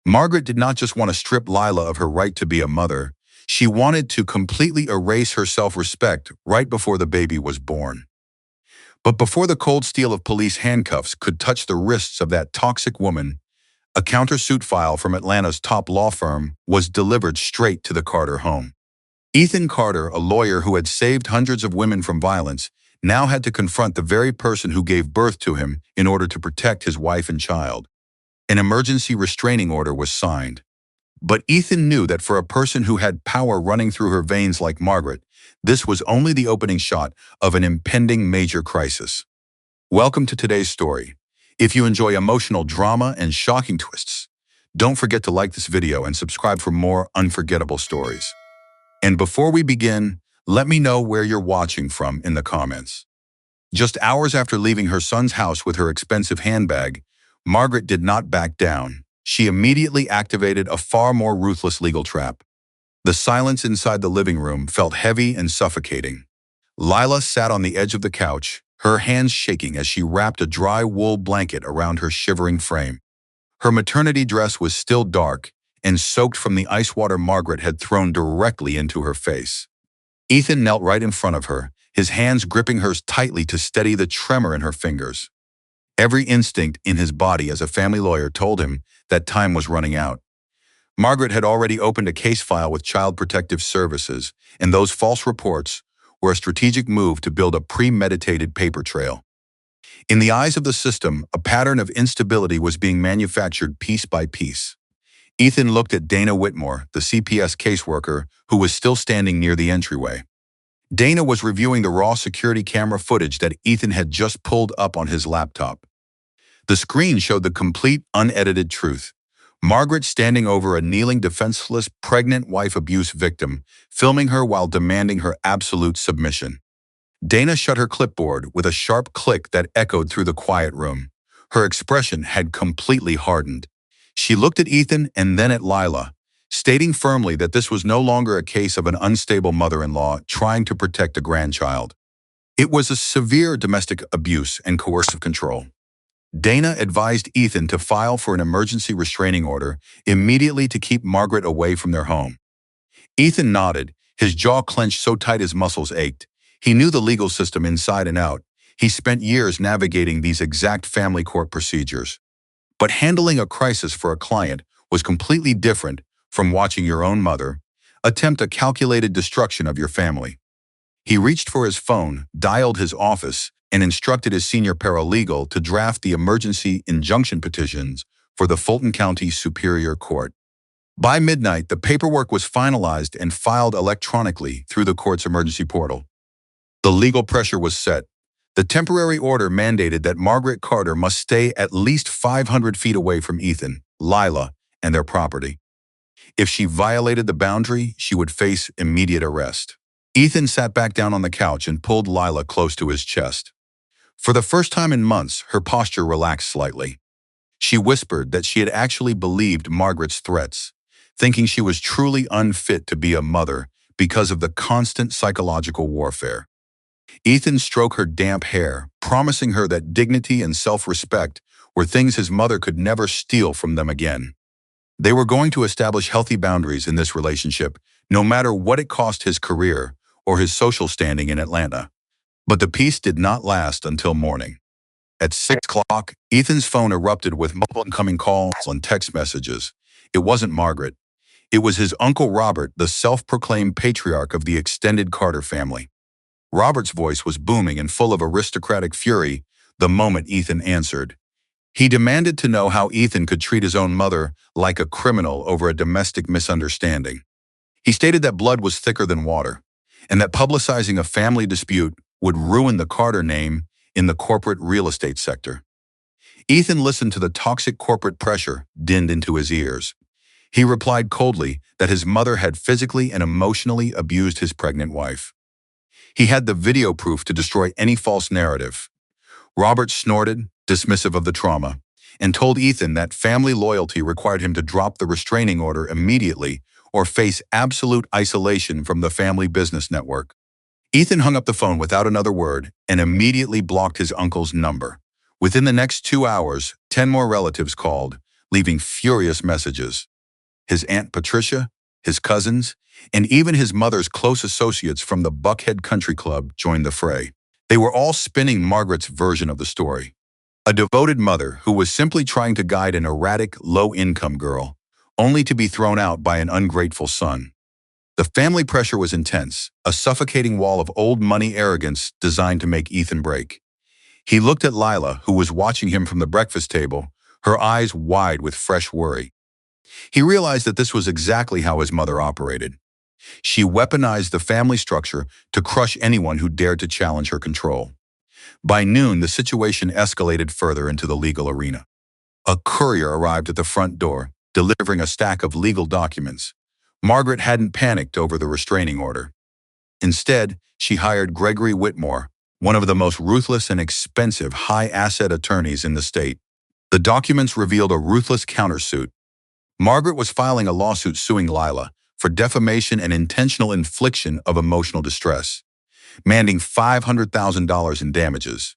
Margaret did not just want to strip Lila of her right to be a mother, she wanted to completely erase her self-respect right before the baby was born. But before the cold steel of police handcuffs could touch the wrists of that toxic woman, a countersuit file from Atlanta's top law firm was delivered straight to the Carter home. Ethan Carter, a lawyer who had saved hundreds of women from violence, now had to confront the very person who gave birth to him in order to protect his wife and child. An emergency restraining order was signed. But Ethan knew that for a person who had power running through her veins like Margaret, this was only the opening shot of an impending major crisis. Welcome to today's story. If you enjoy emotional drama and shocking twists, don't forget to like this video and subscribe for more unforgettable stories. And before we begin, let me know where you're watching from in the comments. Just hours after leaving her son's house with her expensive handbag, Margaret did not back down. She immediately activated a far more ruthless legal trap. The silence inside the living room felt heavy and suffocating. Lila sat on the edge of the couch, her hands shaking as she wrapped a dry wool blanket around her shivering frame. Her maternity dress was still dark and soaked from the ice water Margaret had thrown directly into her face. Ethan knelt right in front of her, his hands gripping hers tightly to steady the tremor in her fingers. Every instinct in his body as a family lawyer told him that time was running out. Margaret had already opened a case file with Child Protective Services, and those false reports were a strategic move to build a premeditated paper trail. In the eyes of the system, a pattern of instability was being manufactured piece by piece. Ethan looked at Dana Whitmore, the CPS caseworker, who was still standing near the entryway. Dana was reviewing the raw security camera footage that Ethan had just pulled up on his laptop. The screen showed the complete, unedited truth. Margaret standing over a kneeling, defenseless, pregnant wife abuse victim, filming her while demanding her absolute submission. Dana shut her clipboard with a sharp click that echoed through the quiet room. Her expression had completely hardened. She looked at Ethan and then at Lila, stating firmly that this was no longer a case of an unstable mother-in-law trying to protect a grandchild. It was a severe domestic abuse and coercive control. Dana advised Ethan to file for an emergency restraining order immediately to keep Margaret away from their home. Ethan nodded, his jaw clenched so tight his muscles ached. He knew the legal system inside and out. He spent years navigating these exact family court procedures. But handling a crisis for a client was completely different from watching your own mother attempt a calculated destruction of your family. He reached for his phone, dialed his office, and instructed his senior paralegal to draft the emergency injunction petitions for the Fulton County Superior Court. By midnight, the paperwork was finalized and filed electronically through the court's emergency portal. The legal pressure was set. The temporary order mandated that Margaret Carter must stay at least 500 feet away from Ethan, Lila, and their property. If she violated the boundary, she would face immediate arrest. Ethan sat back down on the couch and pulled Lila close to his chest. For the first time in months, her posture relaxed slightly. She whispered that she had actually believed Margaret's threats, thinking she was truly unfit to be a mother because of the constant psychological warfare. Ethan stroked her damp hair, promising her that dignity and self-respect were things his mother could never steal from them again. They were going to establish healthy boundaries in this relationship, no matter what it cost his career or his social standing in Atlanta. But the peace did not last until morning. At 6 o'clock, Ethan's phone erupted with multiple incoming calls and text messages. It wasn't Margaret. It was his Uncle Robert, the self-proclaimed patriarch of the extended Carter family. Robert's voice was booming and full of aristocratic fury the moment Ethan answered. He demanded to know how Ethan could treat his own mother like a criminal over a domestic misunderstanding. He stated that blood was thicker than water, and that publicizing a family dispute would ruin the Carter name in the corporate real estate sector. Ethan listened to the toxic corporate pressure dinned into his ears. He replied coldly that his mother had physically and emotionally abused his pregnant wife. He had the video proof to destroy any false narrative. Robert snorted, dismissive of the trauma, and told Ethan that family loyalty required him to drop the restraining order immediately or face absolute isolation from the family business network. Ethan hung up the phone without another word and immediately blocked his uncle's number. Within the next 2 hours, 10 more relatives called, leaving furious messages. His Aunt Patricia, his cousins, and even his mother's close associates from the Buckhead Country Club joined the fray. They were all spinning Margaret's version of the story. A devoted mother who was simply trying to guide an erratic, low-income girl, only to be thrown out by an ungrateful son. The family pressure was intense, a suffocating wall of old money arrogance designed to make Ethan break. He looked at Lila, who was watching him from the breakfast table, her eyes wide with fresh worry. He realized that this was exactly how his mother operated. She weaponized the family structure to crush anyone who dared to challenge her control. By noon, the situation escalated further into the legal arena. A courier arrived at the front door, delivering a stack of legal documents. Margaret hadn't panicked over the restraining order. Instead, she hired Gregory Whitmore, one of the most ruthless and expensive high-asset attorneys in the state. The documents revealed a ruthless countersuit. Margaret was filing a lawsuit suing Lila for defamation and intentional infliction of emotional distress, demanding $500,000 in damages.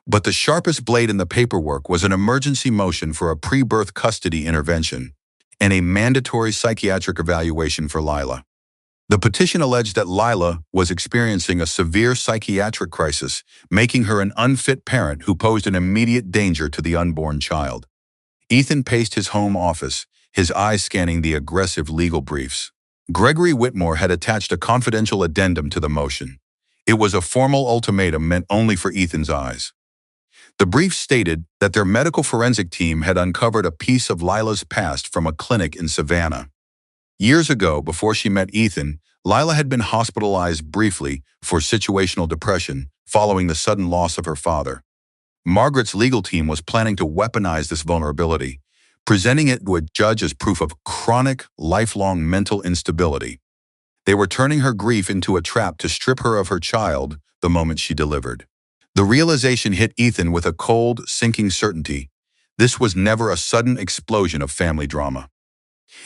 But the sharpest blade in the paperwork was an emergency motion for a pre-birth custody intervention and a mandatory psychiatric evaluation for Lila. The petition alleged that Lila was experiencing a severe psychiatric crisis, making her an unfit parent who posed an immediate danger to the unborn child. Ethan paced his home office, his eyes scanning the aggressive legal briefs. Gregory Whitmore had attached a confidential addendum to the motion. It was a formal ultimatum meant only for Ethan's eyes. The brief stated that their medical forensic team had uncovered a piece of Lila's past from a clinic in Savannah. Years ago, before she met Ethan, Lila had been hospitalized briefly for situational depression following the sudden loss of her father. Margaret's legal team was planning to weaponize this vulnerability, presenting it to a judge as proof of chronic, lifelong mental instability. They were turning her grief into a trap to strip her of her child the moment she delivered. The realization hit Ethan with a cold, sinking certainty. This was never a sudden explosion of family drama.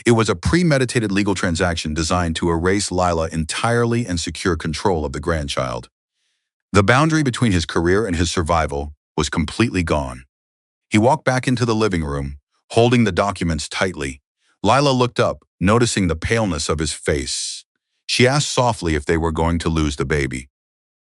It was a premeditated legal transaction designed to erase Lila entirely and secure control of the grandchild. The boundary between his career and his survival was completely gone. He walked back into the living room, holding the documents tightly. Lila looked up, noticing the paleness of his face. She asked softly if they were going to lose the baby.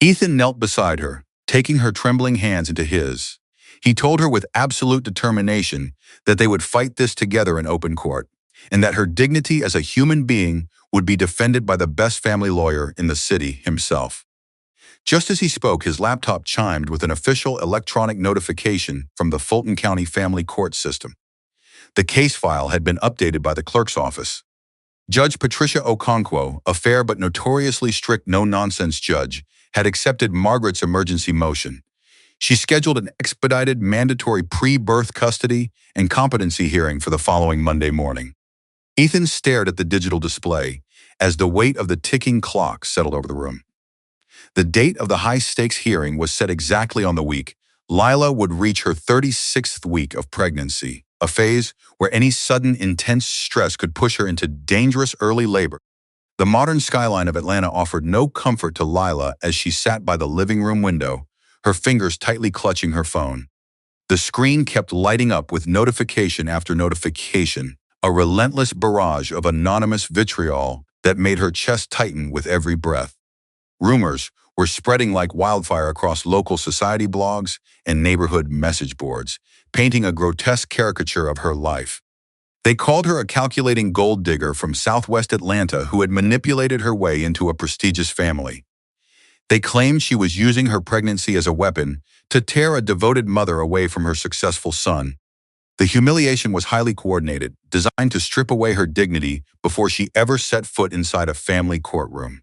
Ethan knelt beside her, taking her trembling hands into his. He told her with absolute determination that they would fight this together in open court, and that her dignity as a human being would be defended by the best family lawyer in the city himself. Just as he spoke, his laptop chimed with an official electronic notification from the Fulton County Family Court System. The case file had been updated by the clerk's office. Judge Patricia Okonquo, a fair but notoriously strict no-nonsense judge, had accepted Margaret's emergency motion. She scheduled an expedited mandatory pre-birth custody and competency hearing for the following Monday morning. Ethan stared at the digital display as the weight of the ticking clock settled over the room. The date of the high-stakes hearing was set exactly on the week Lila would reach her 36th week of pregnancy, a phase where any sudden intense stress could push her into dangerous early labor. The modern skyline of Atlanta offered no comfort to Lila as she sat by the living room window, her fingers tightly clutching her phone. The screen kept lighting up with notification after notification, a relentless barrage of anonymous vitriol that made her chest tighten with every breath. Rumors were spreading like wildfire across local society blogs and neighborhood message boards, painting a grotesque caricature of her life. They called her a calculating gold digger from Southwest Atlanta who had manipulated her way into a prestigious family. They claimed she was using her pregnancy as a weapon to tear a devoted mother away from her successful son. The humiliation was highly coordinated, designed to strip away her dignity before she ever set foot inside a family courtroom.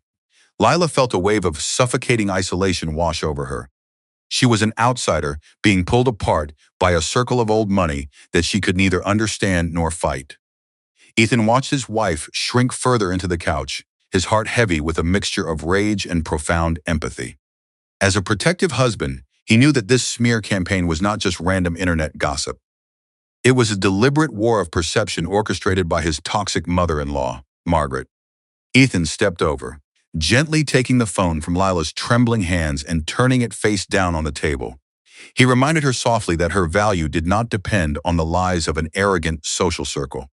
Lila felt a wave of suffocating isolation wash over her. She was an outsider being pulled apart by a circle of old money that she could neither understand nor fight. Ethan watched his wife shrink further into the couch, his heart heavy with a mixture of rage and profound empathy. As a protective husband, he knew that this smear campaign was not just random internet gossip. It was a deliberate war of perception orchestrated by his toxic mother-in-law, Margaret. Ethan stepped over, gently taking the phone from Lila's trembling hands and turning it face down on the table. He reminded her softly that her value did not depend on the lies of an arrogant social circle.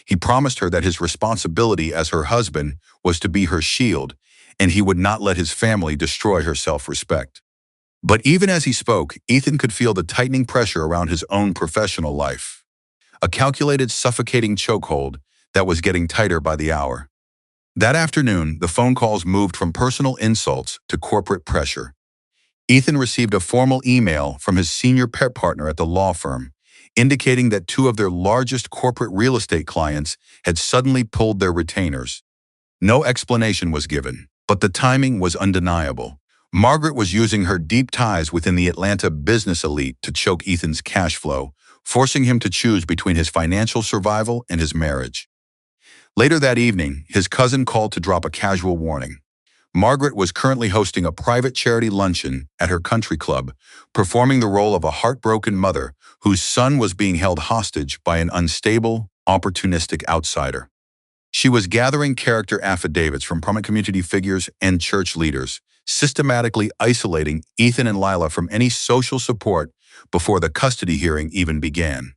He promised her that his responsibility as her husband was to be her shield, and he would not let his family destroy her self-respect. But even as he spoke, Ethan could feel the tightening pressure around his own professional life. A calculated, suffocating chokehold that was getting tighter by the hour. That afternoon, the phone calls moved from personal insults to corporate pressure. Ethan received a formal email from his senior pet partner at the law firm, indicating that two of their largest corporate real estate clients had suddenly pulled their retainers. No explanation was given, but the timing was undeniable. Margaret was using her deep ties within the Atlanta business elite to choke Ethan's cash flow, forcing him to choose between his financial survival and his marriage. Later that evening, his cousin called to drop a casual warning. Margaret was currently hosting a private charity luncheon at her country club, performing the role of a heartbroken mother whose son was being held hostage by an unstable, opportunistic outsider. She was gathering character affidavits from prominent community figures and church leaders, systematically isolating Ethan and Lila from any social support before the custody hearing even began.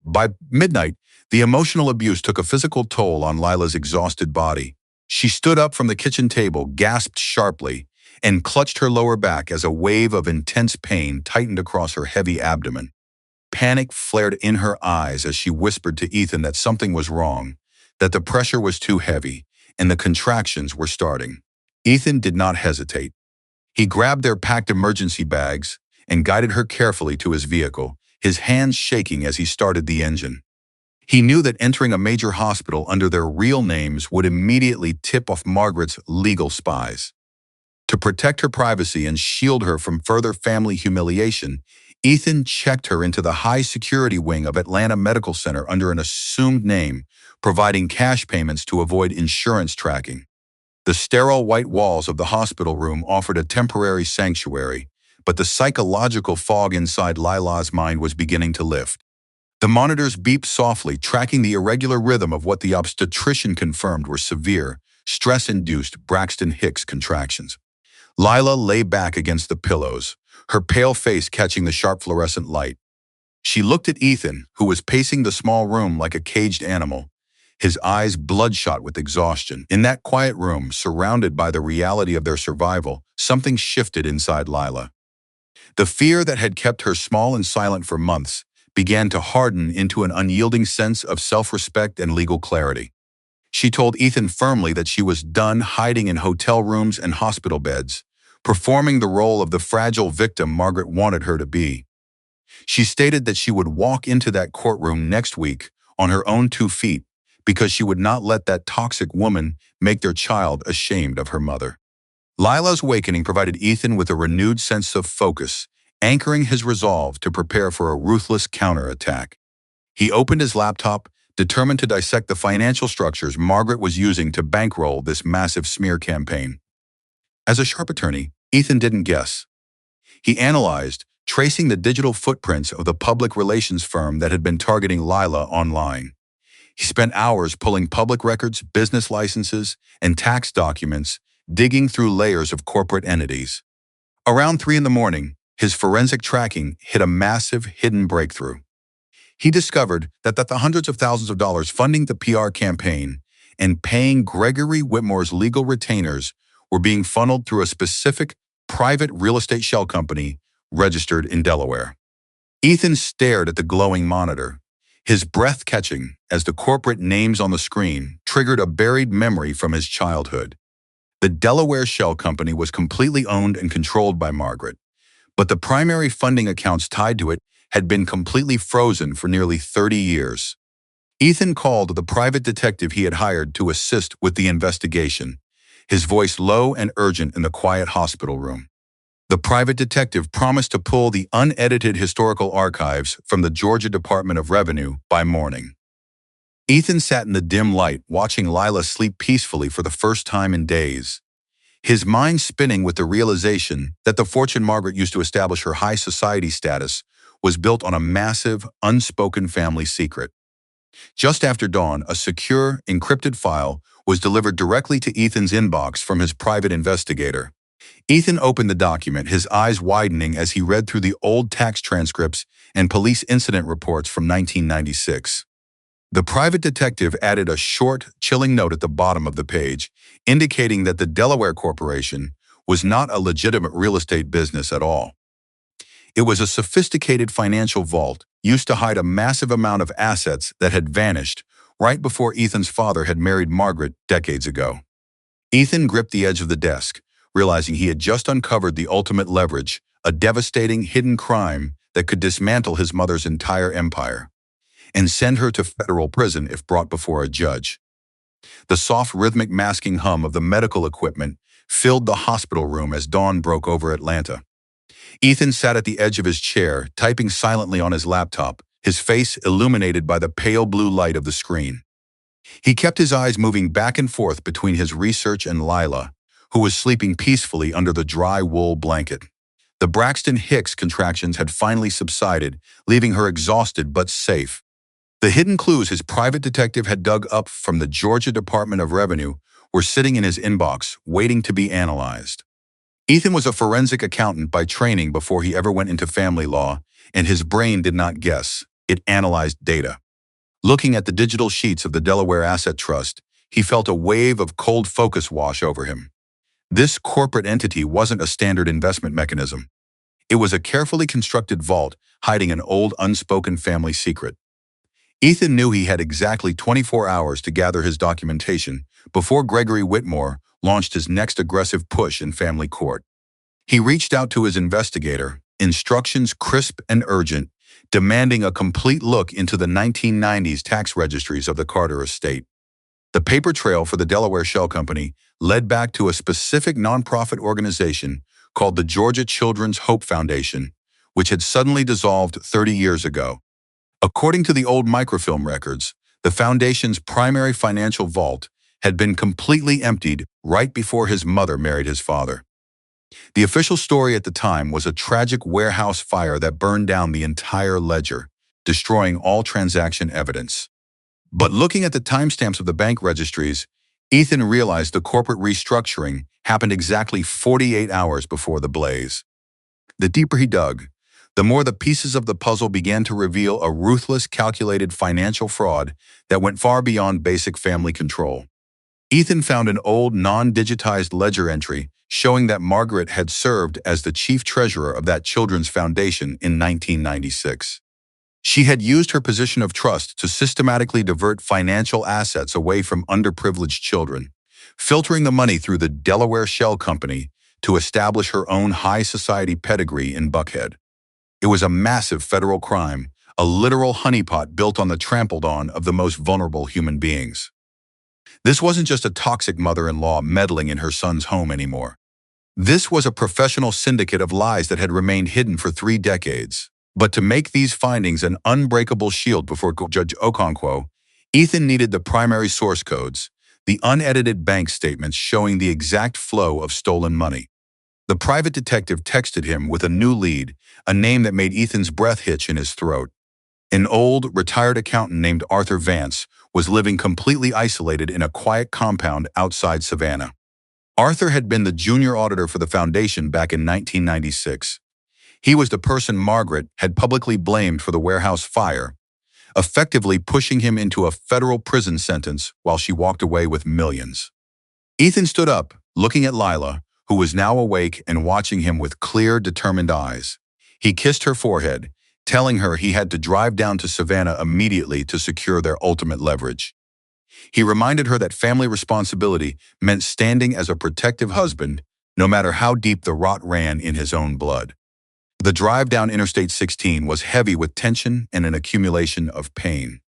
By midnight, the emotional abuse took a physical toll on Lila's exhausted body. She stood up from the kitchen table, gasped sharply, and clutched her lower back as a wave of intense pain tightened across her heavy abdomen. Panic flared in her eyes as she whispered to Ethan that something was wrong, that the pressure was too heavy, and the contractions were starting. Ethan did not hesitate. He grabbed their packed emergency bags and guided her carefully to his vehicle, his hands shaking as he started the engine. He knew that entering a major hospital under their real names would immediately tip off Margaret's legal spies. To protect her privacy and shield her from further family humiliation, Ethan checked her into the high-security wing of Atlanta Medical Center under an assumed name, providing cash payments to avoid insurance tracking. The sterile white walls of the hospital room offered a temporary sanctuary, but the psychological fog inside Lila's mind was beginning to lift. The monitors beeped softly, tracking the irregular rhythm of what the obstetrician confirmed were severe, stress-induced Braxton Hicks contractions. Lila lay back against the pillows, her pale face catching the sharp fluorescent light. She looked at Ethan, who was pacing the small room like a caged animal, his eyes bloodshot with exhaustion. In that quiet room, surrounded by the reality of their survival, something shifted inside Lila. The fear that had kept her small and silent for months began to harden into an unyielding sense of self-respect and legal clarity. She told Ethan firmly that she was done hiding in hotel rooms and hospital beds, performing the role of the fragile victim Margaret wanted her to be. She stated that she would walk into that courtroom next week on her own 2 feet because she would not let that toxic woman make their child ashamed of her mother. Lila's awakening provided Ethan with a renewed sense of focus, anchoring his resolve to prepare for a ruthless counterattack. He opened his laptop, determined to dissect the financial structures Margaret was using to bankroll this massive smear campaign. As a sharp attorney, Ethan didn't guess. He analyzed, tracing the digital footprints of the public relations firm that had been targeting Lila online. He spent hours pulling public records, business licenses, and tax documents, digging through layers of corporate entities. Around 3 a.m, his forensic tracking hit a massive hidden breakthrough. He discovered that the hundreds of thousands of dollars funding the PR campaign and paying Gregory Whitmore's legal retainers were being funneled through a specific private real estate shell company registered in Delaware. Ethan stared at the glowing monitor, his breath catching as the corporate names on the screen triggered a buried memory from his childhood. The Delaware shell company was completely owned and controlled by Margaret, but the primary funding accounts tied to it had been completely frozen for nearly 30 years. Ethan called the private detective he had hired to assist with the investigation, his voice low and urgent in the quiet hospital room. The private detective promised to pull the unedited historical archives from the Georgia Department of Revenue by morning. Ethan sat in the dim light, watching Lila sleep peacefully for the first time in days, his mind spinning with the realization that the fortune Margaret used to establish her high society status was built on a massive, unspoken family secret. Just after dawn, a secure, encrypted file was delivered directly to Ethan's inbox from his private investigator. Ethan opened the document, his eyes widening as he read through the old tax transcripts and police incident reports from 1996. The private detective added a short, chilling note at the bottom of the page, indicating that the Delaware Corporation was not a legitimate real estate business at all. It was a sophisticated financial vault used to hide a massive amount of assets that had vanished right before Ethan's father had married Margaret decades ago. Ethan gripped the edge of the desk, realizing he had just uncovered the ultimate leverage, a devastating hidden crime that could dismantle his mother's entire empire and send her to federal prison if brought before a judge. The soft rhythmic masking hum of the medical equipment filled the hospital room as dawn broke over Atlanta. Ethan sat at the edge of his chair, typing silently on his laptop, his face illuminated by the pale blue light of the screen. He kept his eyes moving back and forth between his research and Lila, who was sleeping peacefully under the dry wool blanket. The Braxton Hicks contractions had finally subsided, leaving her exhausted but safe. The hidden clues his private detective had dug up from the Georgia Department of Revenue were sitting in his inbox, waiting to be analyzed. Ethan was a forensic accountant by training before he ever went into family law, and his brain did not guess. It analyzed data. Looking at the digital sheets of the Delaware Asset Trust, he felt a wave of cold focus wash over him. This corporate entity wasn't a standard investment mechanism. It was a carefully constructed vault hiding an old unspoken family secret. Ethan knew he had exactly 24 hours to gather his documentation before Gregory Whitmore launched his next aggressive push in family court. He reached out to his investigator, instructions crisp and urgent, demanding a complete look into the 1990s tax registries of the Carter estate. The paper trail for the Delaware Shell Company led back to a specific nonprofit organization called the Georgia Children's Hope Foundation, which had suddenly dissolved 30 years ago. According to the old microfilm records, the foundation's primary financial vault had been completely emptied right before his mother married his father. The official story at the time was a tragic warehouse fire that burned down the entire ledger, destroying all transaction evidence. But looking at the timestamps of the bank registries, Ethan realized the corporate restructuring happened exactly 48 hours before the blaze. The deeper he dug, the more the pieces of the puzzle began to reveal a ruthless, calculated financial fraud that went far beyond basic family control. Ethan found an old, non-digitized ledger entry showing that Margaret had served as the chief treasurer of that children's foundation in 1996. She had used her position of trust to systematically divert financial assets away from underprivileged children, filtering the money through the Delaware Shell Company to establish her own high society pedigree in Buckhead. It was a massive federal crime, a literal honeypot built on the trampled on of the most vulnerable human beings. This wasn't just a toxic mother-in-law meddling in her son's home anymore. This was a professional syndicate of lies that had remained hidden for 3 decades. But to make these findings an unbreakable shield before Judge Okonquo, Ethan needed the primary source codes, the unedited bank statements showing the exact flow of stolen money. The private detective texted him with a new lead, a name that made Ethan's breath hitch in his throat. An old, retired accountant named Arthur Vance was living completely isolated in a quiet compound outside Savannah. Arthur had been the junior auditor for the foundation back in 1996. He was the person Margaret had publicly blamed for the warehouse fire, effectively pushing him into a federal prison sentence while she walked away with millions. Ethan stood up, looking at Lila, who was now awake and watching him with clear, determined eyes. He kissed her forehead, telling her he had to drive down to Savannah immediately to secure their ultimate leverage. He reminded her that family responsibility meant standing as a protective husband, no matter how deep the rot ran in his own blood. The drive down Interstate 16 was heavy with tension and an accumulation of pain.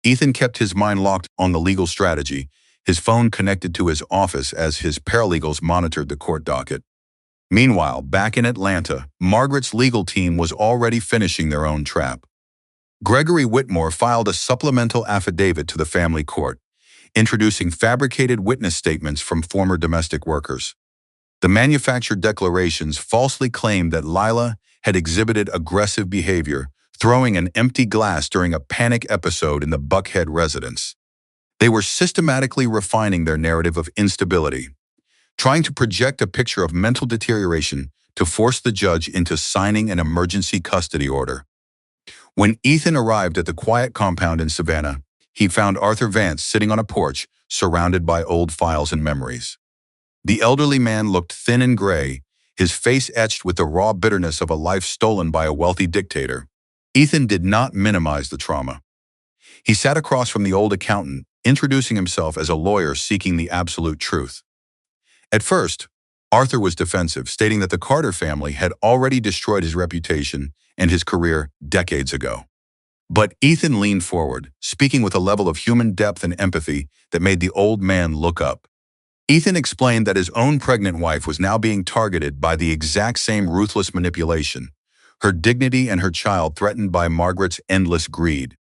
Ethan kept his mind locked on the legal strategy, his phone connected to his office as his paralegals monitored the court docket. Meanwhile, back in Atlanta, Margaret's legal team was already finishing their own trap. Gregory Whitmore filed a supplemental affidavit to the family court, introducing fabricated witness statements from former domestic workers. The manufactured declarations falsely claimed that Lila had exhibited aggressive behavior, throwing an empty glass during a panic episode in the Buckhead residence. They were systematically refining their narrative of instability, trying to project a picture of mental deterioration to force the judge into signing an emergency custody order. When Ethan arrived at the quiet compound in Savannah, he found Arthur Vance sitting on a porch, surrounded by old files and memories. The elderly man looked thin and gray, his face etched with the raw bitterness of a life stolen by a wealthy dictator. Ethan did not minimize the trauma. He sat across from the old accountant, introducing himself as a lawyer seeking the absolute truth. At first, Arthur was defensive, stating that the Carter family had already destroyed his reputation and his career decades ago. But Ethan leaned forward, speaking with a level of human depth and empathy that made the old man look up. Ethan explained that his own pregnant wife was now being targeted by the exact same ruthless manipulation, her dignity and her child threatened by Margaret's endless greed.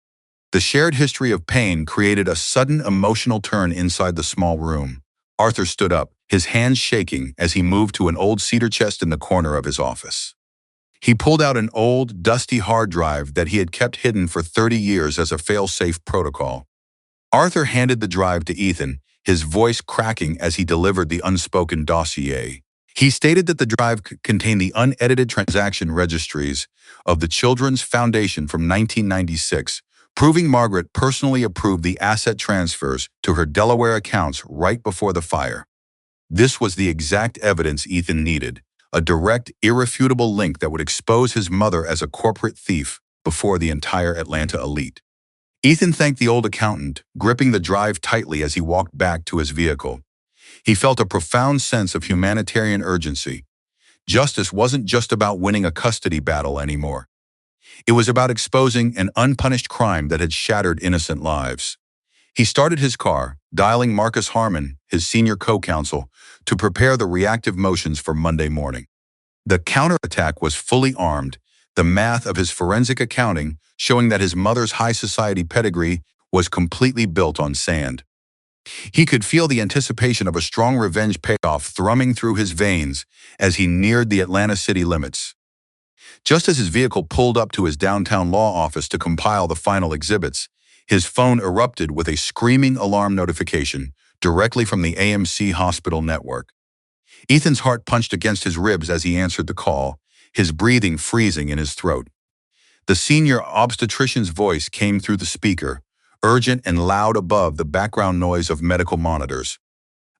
The shared history of pain created a sudden emotional turn inside the small room. Arthur stood up, his hands shaking as he moved to an old cedar chest in the corner of his office. He pulled out an old, dusty hard drive that he had kept hidden for 30 years as a fail-safe protocol. Arthur handed the drive to Ethan, his voice cracking as he delivered the unspoken dossier. He stated that the drive contained the unedited transaction registries of the Children's Foundation from 1996, proving Margaret personally approved the asset transfers to her Delaware accounts right before the fire. This was the exact evidence Ethan needed, a direct, irrefutable link that would expose his mother as a corporate thief before the entire Atlanta elite. Ethan thanked the old accountant, gripping the drive tightly as he walked back to his vehicle. He felt a profound sense of humanitarian urgency. Justice wasn't just about winning a custody battle anymore. It was about exposing an unpunished crime that had shattered innocent lives. He started his car, dialing Marcus Harmon, his senior co-counsel, to prepare the reactive motions for Monday morning. The counterattack was fully armed, the math of his forensic accounting showing that his mother's high society pedigree was completely built on sand. He could feel the anticipation of a strong revenge payoff thrumming through his veins as he neared the Atlanta city limits. Just as his vehicle pulled up to his downtown law office to compile the final exhibits, his phone erupted with a screaming alarm notification directly from the AMC hospital network. Ethan's heart punched against his ribs as he answered the call, his breathing freezing in his throat. The senior obstetrician's voice came through the speaker, urgent and loud above the background noise of medical monitors.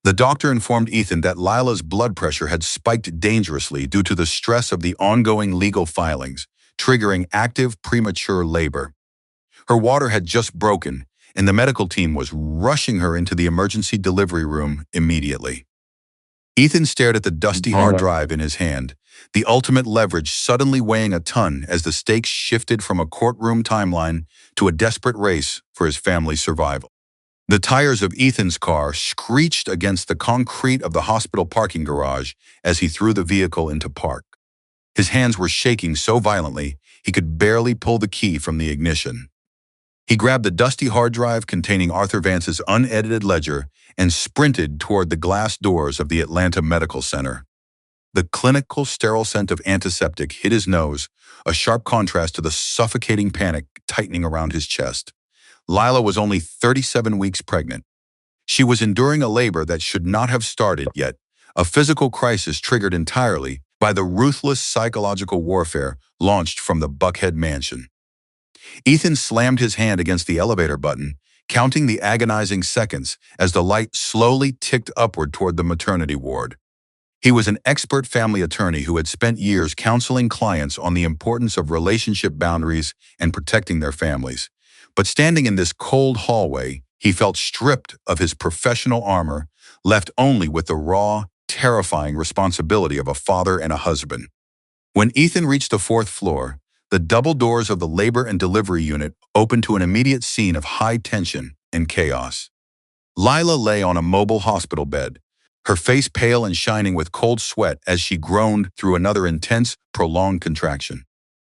The doctor informed Ethan that Lila's blood pressure had spiked dangerously due to the stress of the ongoing legal filings, triggering active premature labor. Her water had just broken, and the medical team was rushing her into the emergency delivery room immediately. Ethan stared at the dusty hard drive in his hand, the ultimate leverage suddenly weighing a ton as the stakes shifted from a courtroom timeline to a desperate race for his family's survival. The tires of Ethan's car screeched against the concrete of the hospital parking garage as he threw the vehicle into park. His hands were shaking so violently he could barely pull the key from the ignition. He grabbed the dusty hard drive containing Arthur Vance's unedited ledger and sprinted toward the glass doors of the Atlanta Medical Center. The clinical, sterile scent of antiseptic hit his nose, a sharp contrast to the suffocating panic tightening around his chest. Lila was only 37 weeks pregnant. She was enduring a labor that should not have started yet, a physical crisis triggered entirely by the ruthless psychological warfare launched from the Buckhead mansion. Ethan slammed his hand against the elevator button, counting the agonizing seconds as the light slowly ticked upward toward the maternity ward. He was an expert family attorney who had spent years counseling clients on the importance of relationship boundaries and protecting their families. But standing in this cold hallway, he felt stripped of his professional armor, left only with the raw, terrifying responsibility of a father and a husband. When Ethan reached the 4th floor, the double doors of the labor and delivery unit opened to an immediate scene of high tension and chaos. Lila lay on a mobile hospital bed, her face pale and shining with cold sweat as she groaned through another intense, prolonged contraction.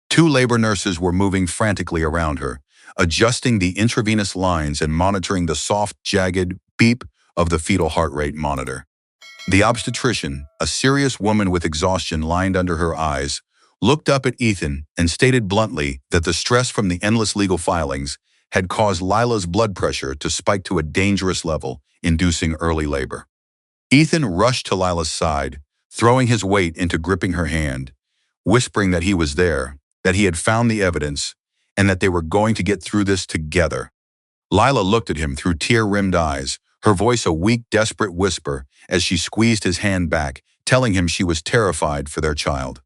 2 labor nurses were moving frantically around her, adjusting the intravenous lines and monitoring the soft, jagged beep of the fetal heart rate monitor. The obstetrician, a serious woman with exhaustion lined under her eyes, looked up at Ethan and stated bluntly that the stress from the endless legal filings had caused Lila's blood pressure to spike to a dangerous level, inducing early labor. Ethan rushed to Lila's side, throwing his weight into gripping her hand, whispering that he was there, that he had found the evidence, and that they were going to get through this together. Lila looked at him through tear-rimmed eyes, her voice a weak, desperate whisper as she squeezed his hand back, telling him she was terrified for their child.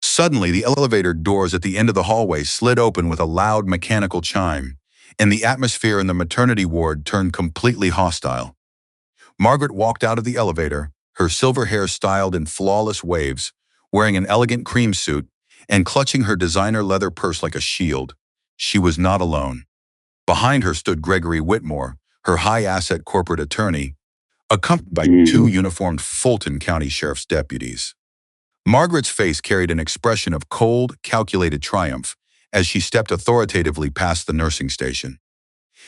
Suddenly, the elevator doors at the end of the hallway slid open with a loud mechanical chime, and the atmosphere in the maternity ward turned completely hostile. Margaret walked out of the elevator, her silver hair styled in flawless waves, wearing an elegant cream suit, and clutching her designer leather purse like a shield. She was not alone. Behind her stood Gregory Whitmore, her high-asset corporate attorney, accompanied by two uniformed Fulton County Sheriff's deputies. Margaret's face carried an expression of cold, calculated triumph as she stepped authoritatively past the nursing station.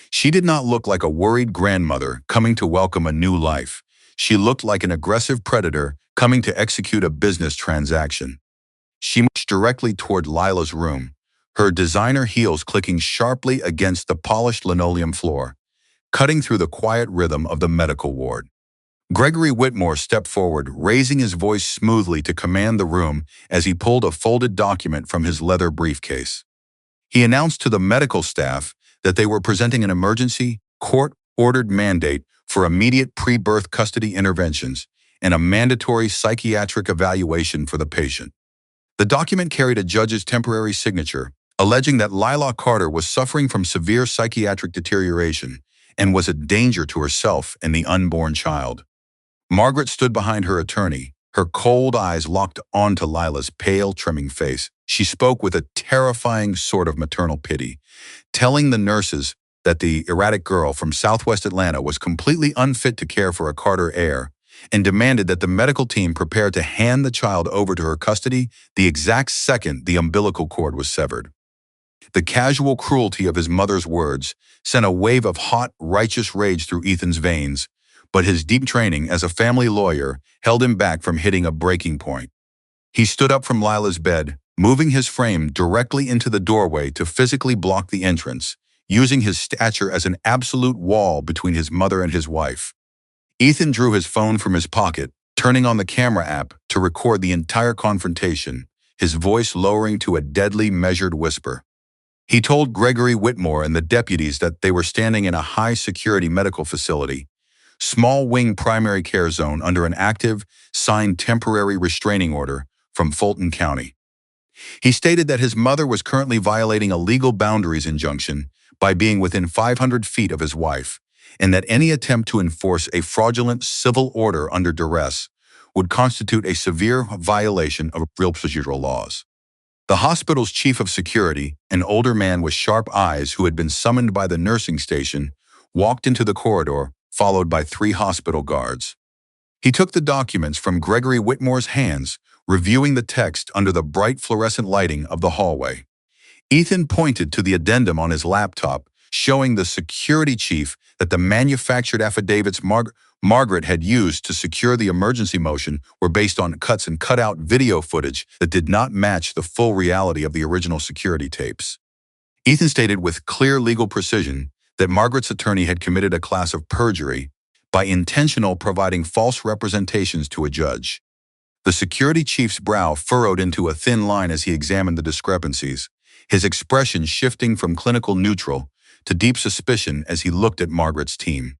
She did not look like a worried grandmother coming to welcome a new life. She looked like an aggressive predator coming to execute a business transaction. She marched directly toward Lila's room, her designer heels clicking sharply against the polished linoleum floor, cutting through the quiet rhythm of the medical ward. Gregory Whitmore stepped forward, raising his voice smoothly to command the room as he pulled a folded document from his leather briefcase. He announced to the medical staff that they were presenting an emergency, court-ordered mandate for immediate pre-birth custody interventions and a mandatory psychiatric evaluation for the patient. The document carried a judge's temporary signature, alleging that Lila Carter was suffering from severe psychiatric deterioration and was a danger to herself and the unborn child. Margaret stood behind her attorney, her cold eyes locked onto Lila's pale, trimming face. She spoke with a terrifying sort of maternal pity, telling the nurses that the erratic girl from Southwest Atlanta was completely unfit to care for a Carter heir, and demanded that the medical team prepare to hand the child over to her custody the exact second the umbilical cord was severed. The casual cruelty of his mother's words sent a wave of hot, righteous rage through Ethan's veins, but his deep training as a family lawyer held him back from hitting a breaking point. He stood up from Lila's bed, moving his frame directly into the doorway to physically block the entrance, using his stature as an absolute wall between his mother and his wife. Ethan drew his phone from his pocket, turning on the camera app to record the entire confrontation, his voice lowering to a deadly, measured whisper. He told Gregory Whitmore and the deputies that they were standing in a high-security medical facility, small wing primary care zone under an active, signed temporary restraining order from Fulton County. He stated that his mother was currently violating a legal boundaries injunction by being within 500 feet of his wife, and that any attempt to enforce a fraudulent civil order under duress would constitute a severe violation of real procedural laws. The hospital's chief of security, an older man with sharp eyes who had been summoned by the nursing station, walked into the corridor, followed by 3 hospital guards. He took the documents from Gregory Whitmore's hands, reviewing the text under the bright fluorescent lighting of the hallway. Ethan pointed to the addendum on his laptop, showing the security chief that the manufactured affidavits Margaret had used to secure the emergency motion were based on cuts and cut-out video footage that did not match the full reality of the original security tapes. Ethan stated with clear legal precision that Margaret's attorney had committed a class of perjury by intentional providing false representations to a judge. The security chief's brow furrowed into a thin line as he examined the discrepancies, his expression shifting from clinical neutral to deep suspicion as he looked at Margaret's team.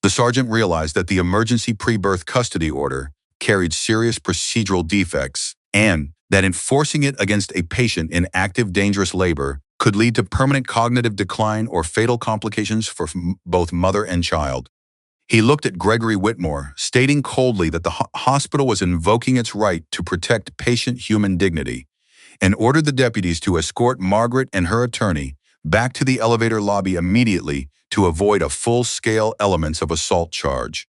The sergeant realized that the emergency pre-birth custody order carried serious procedural defects and that enforcing it against a patient in active dangerous labor could lead to permanent cognitive decline or fatal complications for both mother and child. He looked at Gregory Whitmore, stating coldly that the hospital was invoking its right to protect patient human dignity, and ordered the deputies to escort Margaret and her attorney back to the elevator lobby immediately to avoid a full-scale elements of assault charge.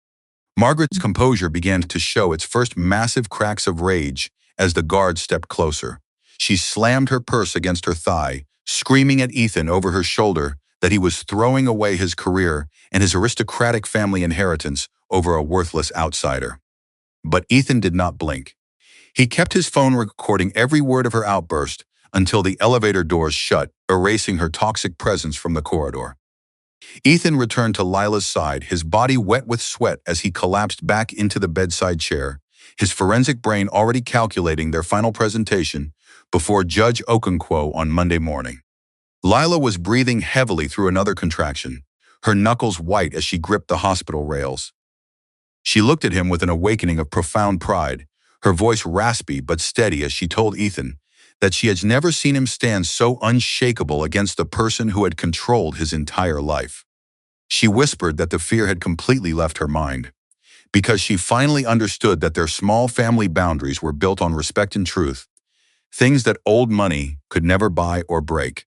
Margaret's composure began to show its first massive cracks of rage as the guard stepped closer. She slammed her purse against her thigh, screaming at Ethan over her shoulder that he was throwing away his career and his aristocratic family inheritance over a worthless outsider. But Ethan did not blink. He kept his phone recording every word of her outburst until the elevator doors shut, erasing her toxic presence from the corridor. Ethan returned to Lila's side, his body wet with sweat as he collapsed back into the bedside chair, his forensic brain already calculating their final presentation before Judge Okonquo on Monday morning. Lila was breathing heavily through another contraction, her knuckles white as she gripped the hospital rails. She looked at him with an awakening of profound pride, her voice raspy but steady as she told Ethan that she had never seen him stand so unshakable against the person who had controlled his entire life. She whispered that the fear had completely left her mind, because she finally understood that their small family boundaries were built on respect and truth, things that old money could never buy or break.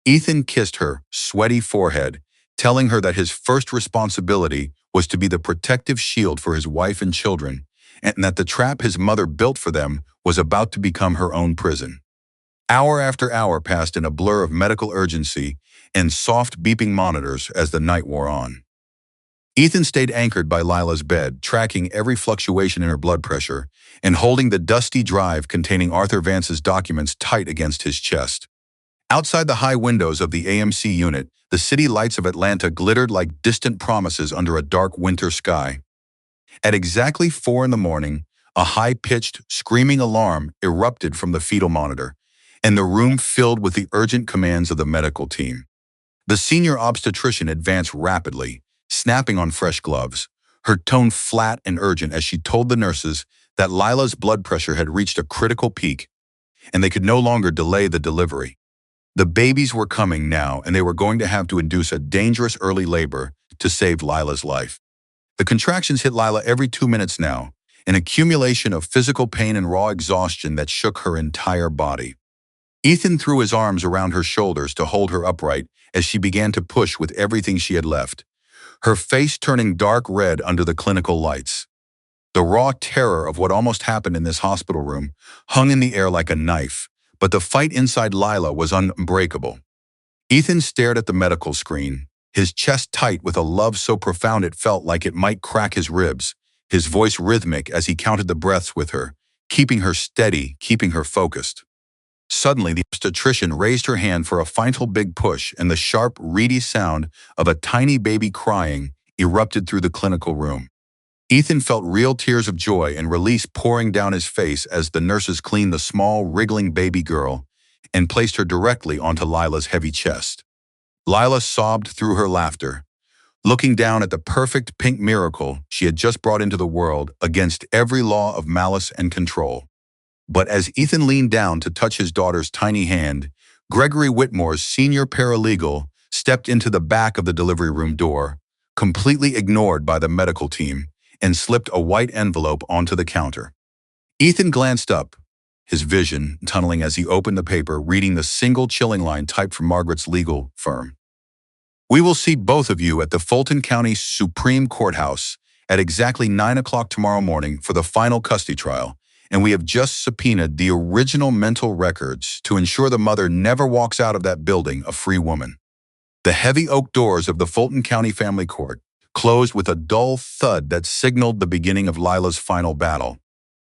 Ethan kissed her sweaty forehead, telling her that his first responsibility was to be the protective shield for his wife and children, and that the trap his mother built for them was about to become her own prison. Hour after hour passed in a blur of medical urgency and soft beeping monitors as the night wore on. Ethan stayed anchored by Lila's bed, tracking every fluctuation in her blood pressure and holding the dusty drive containing Arthur Vance's documents tight against his chest. Outside the high windows of the AMC unit, the city lights of Atlanta glittered like distant promises under a dark winter sky. At exactly 4 in the morning, a high-pitched, screaming alarm erupted from the fetal monitor, and the room filled with the urgent commands of the medical team. The senior obstetrician advanced rapidly, snapping on fresh gloves, her tone flat and urgent as she told the nurses that Lila's blood pressure had reached a critical peak, and they could no longer delay the delivery. The babies were coming now, and they were going to have to induce a dangerous early labor to save Lila's life. The contractions hit Lila every 2 minutes now, an accumulation of physical pain and raw exhaustion that shook her entire body. Ethan threw his arms around her shoulders to hold her upright as she began to push with everything she had left, her face turning dark red under the clinical lights. The raw terror of what almost happened in this hospital room hung in the air like a knife, but the fight inside Lila was unbreakable. Ethan stared at the medical screen, his chest tight with a love so profound it felt like it might crack his ribs, his voice rhythmic as he counted the breaths with her, keeping her steady, keeping her focused. Suddenly, the obstetrician raised her hand for a final big push, and the sharp, reedy sound of a tiny baby crying erupted through the clinical room. Ethan felt real tears of joy and release pouring down his face as the nurses cleaned the small, wriggling baby girl and placed her directly onto Lila's heavy chest. Lila sobbed through her laughter, looking down at the perfect pink miracle she had just brought into the world against every law of malice and control. But as Ethan leaned down to touch his daughter's tiny hand, Gregory Whitmore's senior paralegal stepped into the back of the delivery room door, completely ignored by the medical team, and slipped a white envelope onto the counter. Ethan glanced up, his vision tunneling as he opened the paper, reading the single chilling line typed from Margaret's legal firm. "We will see both of you at the Fulton County Supreme Courthouse at exactly 9 o'clock tomorrow morning for the final custody trial, and we have just subpoenaed the original mental records to ensure the mother never walks out of that building a free woman." The heavy oak doors of the Fulton County Family Court closed with a dull thud that signaled the beginning of Lila's final battle.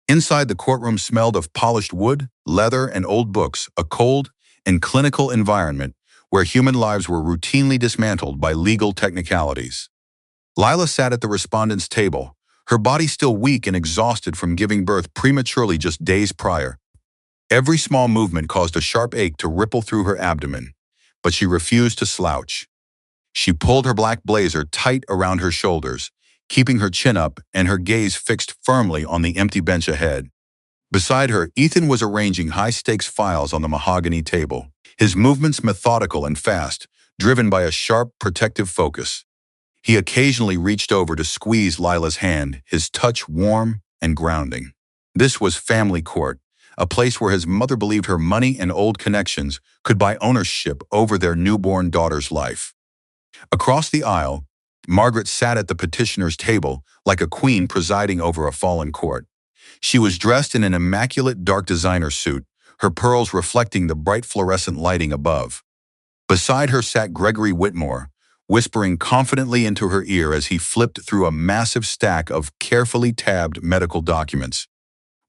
Inside, the courtroom smelled of polished wood, leather, and old books, a cold and clinical environment where human lives were routinely dismantled by legal technicalities. Lila sat at the respondent's table, her body still weak and exhausted from giving birth prematurely just days prior. Every small movement caused a sharp ache to ripple through her abdomen, but she refused to slouch. She pulled her black blazer tight around her shoulders, keeping her chin up and her gaze fixed firmly on the empty bench ahead. Beside her, Ethan was arranging high-stakes files on the mahogany table, his movements methodical and fast, driven by a sharp, protective focus. He occasionally reached over to squeeze Lila's hand, his touch warm and grounding. This was family court, a place where his mother believed her money and old connections could buy ownership over their newborn daughter's life. Across the aisle, Margaret sat at the petitioner's table like a queen presiding over a fallen court. She was dressed in an immaculate dark designer suit, her pearls reflecting the bright fluorescent lighting above. Beside her sat Gregory Whitmore, whispering confidently into her ear as he flipped through a massive stack of carefully tabbed medical documents.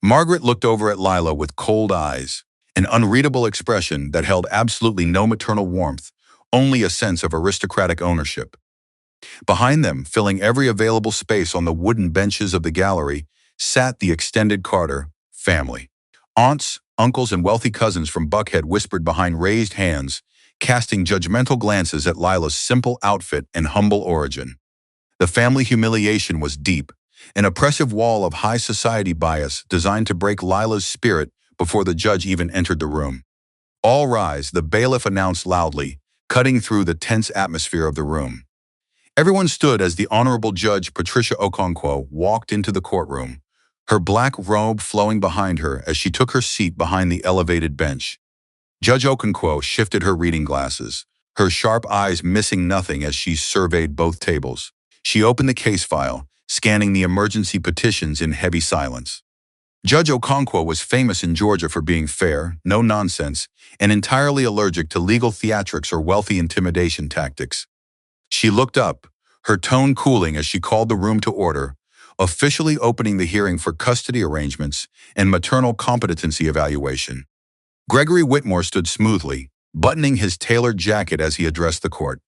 Margaret looked over at Lila with cold eyes, an unreadable expression that held absolutely no maternal warmth, only a sense of aristocratic ownership. Behind them, filling every available space on the wooden benches of the gallery, sat the extended Carter family. Aunts, uncles, and wealthy cousins from Buckhead whispered behind raised hands, casting judgmental glances at Lila's simple outfit and humble origin. The family humiliation was deep, an oppressive wall of high society bias designed to break Lila's spirit before the judge even entered the room. "All rise," the bailiff announced loudly, cutting through the tense atmosphere of the room. Everyone stood as the Honorable Judge Patricia Okonquo walked into the courtroom, her black robe flowing behind her as she took her seat behind the elevated bench. Judge Okonquo shifted her reading glasses, her sharp eyes missing nothing as she surveyed both tables. She opened the case file, scanning the emergency petitions in heavy silence. Judge Okonquo was famous in Georgia for being fair, no nonsense, and entirely allergic to legal theatrics or wealthy intimidation tactics. She looked up, her tone cooling as she called the room to order, officially opening the hearing for custody arrangements and maternal competency evaluation. Gregory Whitmore stood smoothly, buttoning his tailored jacket as he addressed the court.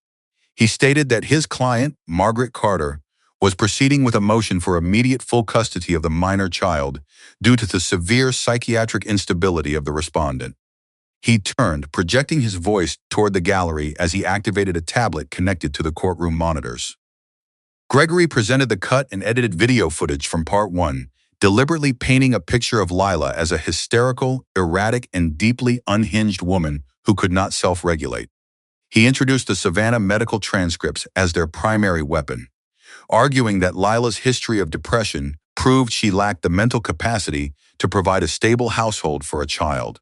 He stated that his client, Margaret Carter, was proceeding with a motion for immediate full custody of the minor child due to the severe psychiatric instability of the respondent. He turned, projecting his voice toward the gallery as he activated a tablet connected to the courtroom monitors. Gregory presented the cut and edited video footage from Part 1, deliberately painting a picture of Lila as a hysterical, erratic, and deeply unhinged woman who could not self-regulate. He introduced the Savannah medical transcripts as their primary weapon, arguing that Lila's history of depression proved she lacked the mental capacity to provide a stable household for a child.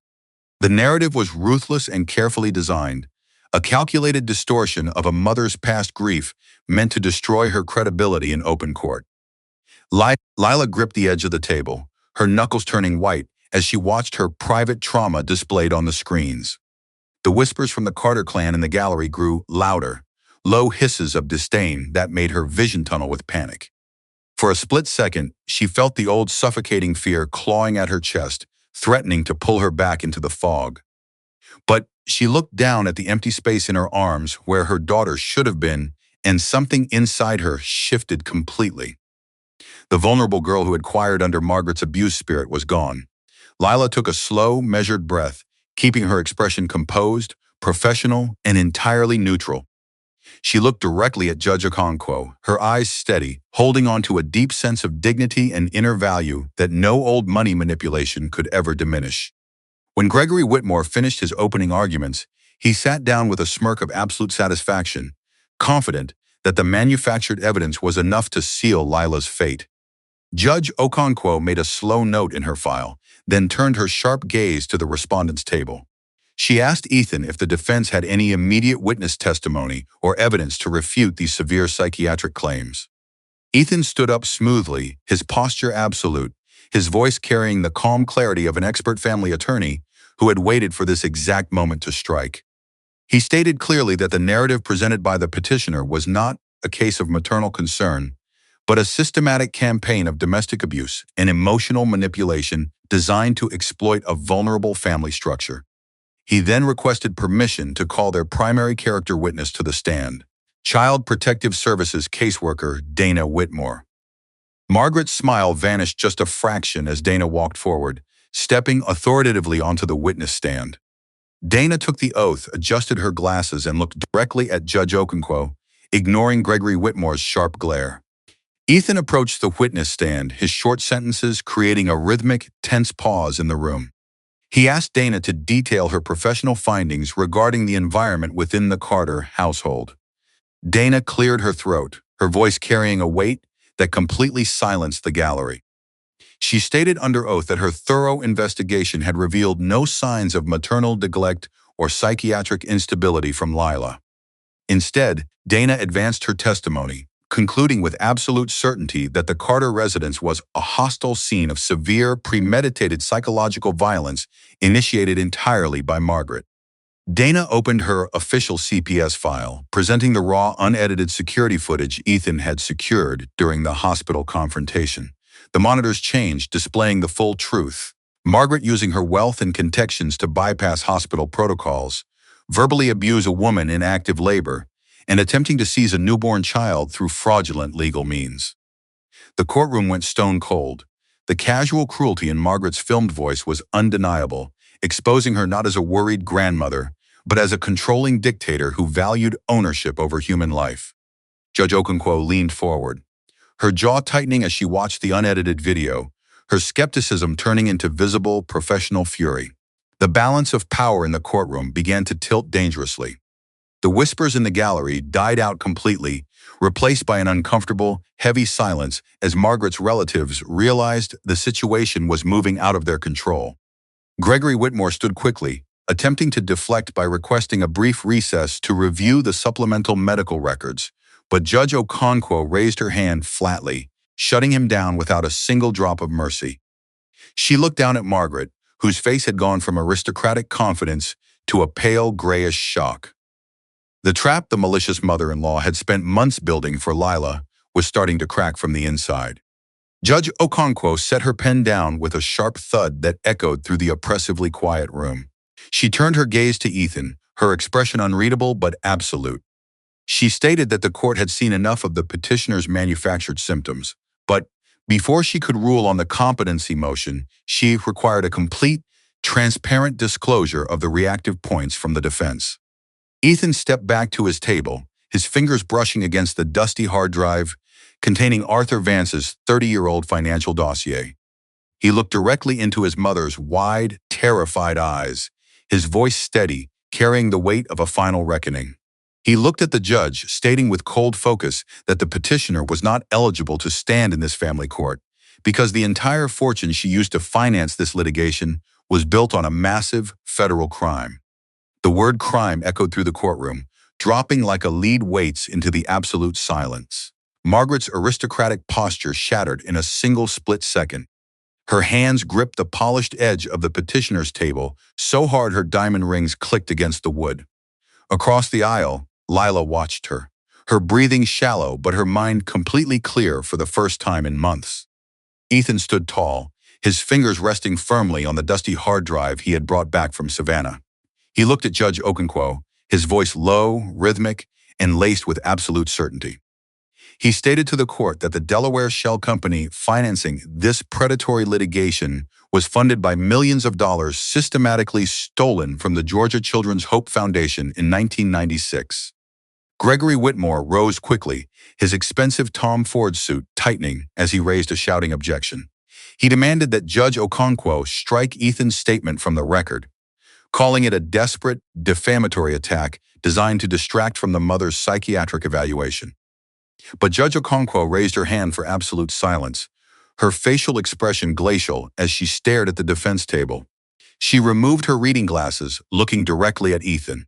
The narrative was ruthless and carefully designed, a calculated distortion of a mother's past grief meant to destroy her credibility in open court. Lila gripped the edge of the table, her knuckles turning white as she watched her private trauma displayed on the screens. The whispers from the Carter clan in the gallery grew louder, low hisses of disdain that made her vision tunnel with panic. For a split second, she felt the old suffocating fear clawing at her chest, threatening to pull her back into the fog. But she looked down at the empty space in her arms where her daughter should have been, and something inside her shifted completely. The vulnerable girl who had quired under Margaret's abuse spirit was gone. Lila took a slow, measured breath, keeping her expression composed, professional, and entirely neutral. She looked directly at Judge Okonquo, her eyes steady, holding on to a deep sense of dignity and inner value that no old money manipulation could ever diminish. When Gregory Whitmore finished his opening arguments, he sat down with a smirk of absolute satisfaction, confident that the manufactured evidence was enough to seal Lila's fate. Judge Okonquo made a slow note in her file, then turned her sharp gaze to the respondent's table. She asked Ethan if the defense had any immediate witness testimony or evidence to refute these severe psychiatric claims. Ethan stood up smoothly, his posture absolute, his voice carrying the calm clarity of an expert family attorney who had waited for this exact moment to strike. He stated clearly that the narrative presented by the petitioner was not a case of maternal concern, but a systematic campaign of domestic abuse and emotional manipulation designed to exploit a vulnerable family structure. He then requested permission to call their primary character witness to the stand, Child Protective Services caseworker Dana Whitmore. Margaret's smile vanished just a fraction as Dana walked forward, stepping authoritatively onto the witness stand. Dana took the oath, adjusted her glasses, and looked directly at Judge Okonquo, ignoring Gregory Whitmore's sharp glare. Ethan approached the witness stand, his short sentences creating a rhythmic, tense pause in the room. He asked Dana to detail her professional findings regarding the environment within the Carter household. Dana cleared her throat, her voice carrying a weight that completely silenced the gallery. She stated under oath that her thorough investigation had revealed no signs of maternal neglect or psychiatric instability from Lila. Instead, Dana advanced her testimony, concluding with absolute certainty that the Carter residence was a hostile scene of severe, premeditated psychological violence initiated entirely by Margaret. Dana opened her official CPS file, presenting the raw, unedited security footage Ethan had secured during the hospital confrontation. The monitors changed, displaying the full truth. Margaret using her wealth and connections to bypass hospital protocols, verbally abuse a woman in active labor, and attempting to seize a newborn child through fraudulent legal means. The courtroom went stone cold. The casual cruelty in Margaret's filmed voice was undeniable, exposing her not as a worried grandmother, but as a controlling dictator who valued ownership over human life. Judge Okonquo leaned forward, her jaw tightening as she watched the unedited video, her skepticism turning into visible professional fury. The balance of power in the courtroom began to tilt dangerously. The whispers in the gallery died out completely, replaced by an uncomfortable, heavy silence as Margaret's relatives realized the situation was moving out of their control. Gregory Whitmore stood quickly, attempting to deflect by requesting a brief recess to review the supplemental medical records, but Judge Okonquo raised her hand flatly, shutting him down without a single drop of mercy. She looked down at Margaret, whose face had gone from aristocratic confidence to a pale grayish shock. The trap the malicious mother-in-law had spent months building for Lila was starting to crack from the inside. Judge Okonquo set her pen down with a sharp thud that echoed through the oppressively quiet room. She turned her gaze to Ethan, her expression unreadable but absolute. She stated that the court had seen enough of the petitioner's manufactured symptoms, but before she could rule on the competency motion, she required a complete, transparent disclosure of the reactive points from the defense. Ethan stepped back to his table, his fingers brushing against the dusty hard drive containing Arthur Vance's 30-year-old financial dossier. He looked directly into his mother's wide, terrified eyes, his voice steady, carrying the weight of a final reckoning. He looked at the judge, stating with cold focus that the petitioner was not eligible to stand in this family court because the entire fortune she used to finance this litigation was built on a massive federal crime. The word crime echoed through the courtroom, dropping like a lead weights into the absolute silence. Margaret's aristocratic posture shattered in a single split second. Her hands gripped the polished edge of the petitioner's table so hard her diamond rings clicked against the wood. Across the aisle, Lila watched her, her breathing shallow but her mind completely clear for the first time in months. Ethan stood tall, his fingers resting firmly on the dusty hard drive he had brought back from Savannah. He looked at Judge Okonquo, his voice low, rhythmic, and laced with absolute certainty. He stated to the court that the Delaware shell company financing this predatory litigation was funded by millions of dollars systematically stolen from the Georgia Children's Hope Foundation in 1996. Gregory Whitmore rose quickly, his expensive Tom Ford suit tightening as he raised a shouting objection. He demanded that Judge Okonquo strike Ethan's statement from the record, calling it a desperate, defamatory attack designed to distract from the mother's psychiatric evaluation. But Judge Okonquo raised her hand for absolute silence, her facial expression glacial as she stared at the defense table. She removed her reading glasses, looking directly at Ethan.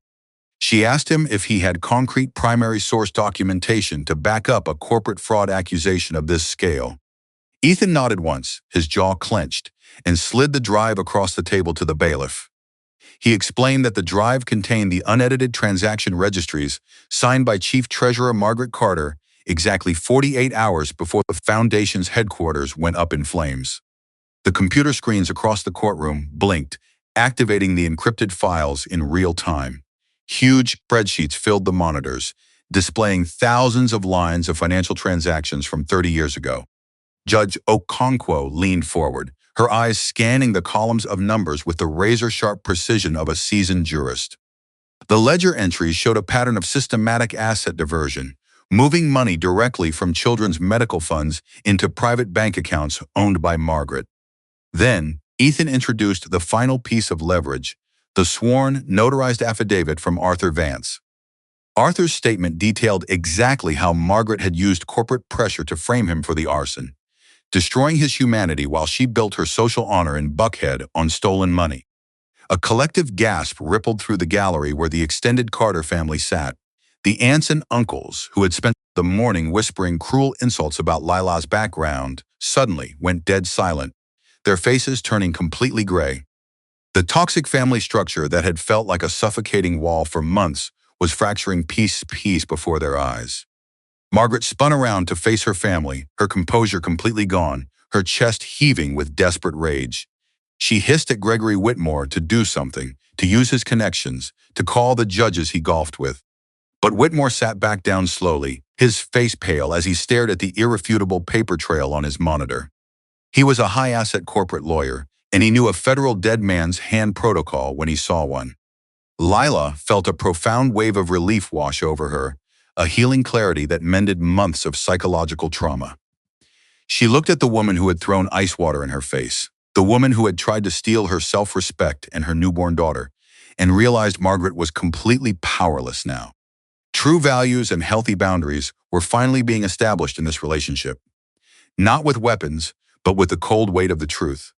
She asked him if he had concrete primary source documentation to back up a corporate fraud accusation of this scale. Ethan nodded once, his jaw clenched, and slid the drive across the table to the bailiff. He explained that the drive contained the unedited transaction registries signed by Chief Treasurer Margaret Carter exactly 48 hours before the Foundation's headquarters went up in flames. The computer screens across the courtroom blinked, activating the encrypted files in real time. Huge spreadsheets filled the monitors, displaying thousands of lines of financial transactions from 30 years ago. Judge Okonquo leaned forward, her eyes scanning the columns of numbers with the razor-sharp precision of a seasoned jurist. The ledger entries showed a pattern of systematic asset diversion, moving money directly from children's medical funds into private bank accounts owned by Margaret. Then, Ethan introduced the final piece of leverage, the sworn, notarized affidavit from Arthur Vance. Arthur's statement detailed exactly how Margaret had used corporate pressure to frame him for the arson, destroying his humanity while she built her social honor in Buckhead on stolen money. A collective gasp rippled through the gallery where the extended Carter family sat. The aunts and uncles, who had spent the morning whispering cruel insults about Lila's background, suddenly went dead silent, their faces turning completely gray. The toxic family structure that had felt like a suffocating wall for months was fracturing piece by piece before their eyes. Margaret spun around to face her family, her composure completely gone, her chest heaving with desperate rage. She hissed at Gregory Whitmore to do something, to use his connections, to call the judges he golfed with. But Whitmore sat back down slowly, his face pale as he stared at the irrefutable paper trail on his monitor. He was a high-asset corporate lawyer, and he knew a federal dead man's hand protocol when he saw one. Lila felt a profound wave of relief wash over her, a healing clarity that mended months of psychological trauma. She looked at the woman who had thrown ice water in her face, the woman who had tried to steal her self-respect and her newborn daughter, and realized Margaret was completely powerless now. True values and healthy boundaries were finally being established in this relationship. Not with weapons, but with the cold weight of the truth.